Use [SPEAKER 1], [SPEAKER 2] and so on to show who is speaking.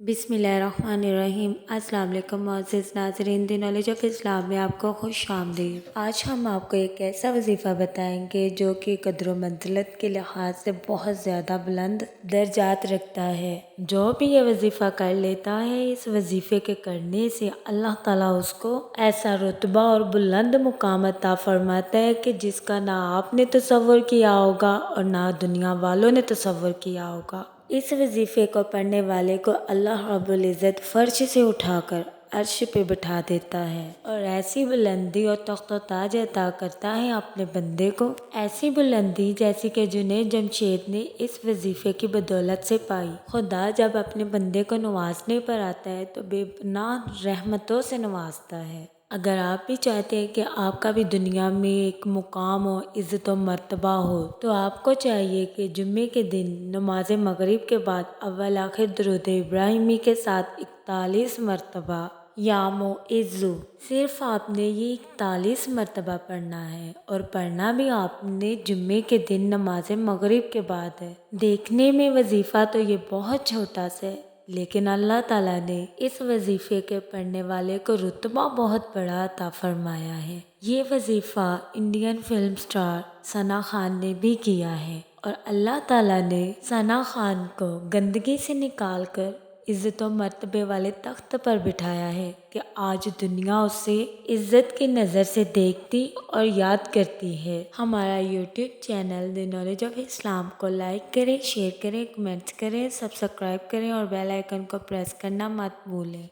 [SPEAKER 1] بسم اللہ الرحمن الرحیم۔ السلام علیکم معزز ناظرین، دی نالج آف اسلام میں آپ کو خوش آمدید۔ آج ہم آپ کو ایک ایسا وظیفہ بتائیں گے جو کہ قدر و منزلت کے لحاظ سے بہت زیادہ بلند درجات رکھتا ہے۔ جو بھی یہ وظیفہ کر لیتا ہے، اس وظیفے کے کرنے سے اللہ تعالیٰ اس کو ایسا رتبہ اور بلند مقام عطا فرماتا ہے کہ جس کا نہ آپ نے تصور کیا ہوگا اور نہ دنیا والوں نے تصور کیا ہوگا۔ اس وظیفے کو پڑھنے والے کو اللہ رب العزت فرش سے اٹھا کر عرش پہ بٹھا دیتا ہے اور ایسی بلندی اور تخت و تاج عطا کرتا ہے اپنے بندے کو، ایسی بلندی جیسی کہ جنید جمشید نے اس وظیفے کی بدولت سے پائی۔ خدا جب اپنے بندے کو نوازنے پر آتا ہے تو بے پناہ رحمتوں سے نوازتا ہے۔ اگر آپ بھی چاہتے ہیں کہ آپ کا بھی دنیا میں ایک مقام و عزت و مرتبہ ہو تو آپ کو چاہیے کہ جمعے کے دن نماز مغرب کے بعد اول آخر درود ابراہیمی کے ساتھ 41 مرتبہ یا معزو، صرف آپ نے یہ 41 مرتبہ پڑھنا ہے، اور پڑھنا بھی آپ نے جمعے کے دن نماز مغرب کے بعد ہے۔ دیکھنے میں وظیفہ تو یہ بہت چھوٹا سا ہے، لیکن اللہ تعالیٰ نے اس وظیفے کے پڑھنے والے کو رتبہ بہت بڑا عطا فرمایا ہے۔ یہ وظیفہ انڈین فلم سٹار ثنا خان نے بھی کیا ہے، اور اللہ تعالیٰ نے ثنا خان کو گندگی سے نکال کر عزت و مرتبے والے تخت پر بٹھایا ہے کہ آج دنیا اسے عزت کی نظر سے دیکھتی اور یاد کرتی ہے۔ ہمارا YouTube channel the knowledge of Islam کو لائک کریں، شیئر کریں، کمنٹس کریں، سبسکرائب کریں اور بیل آئیکن کو پریس کرنا مت بھولیں۔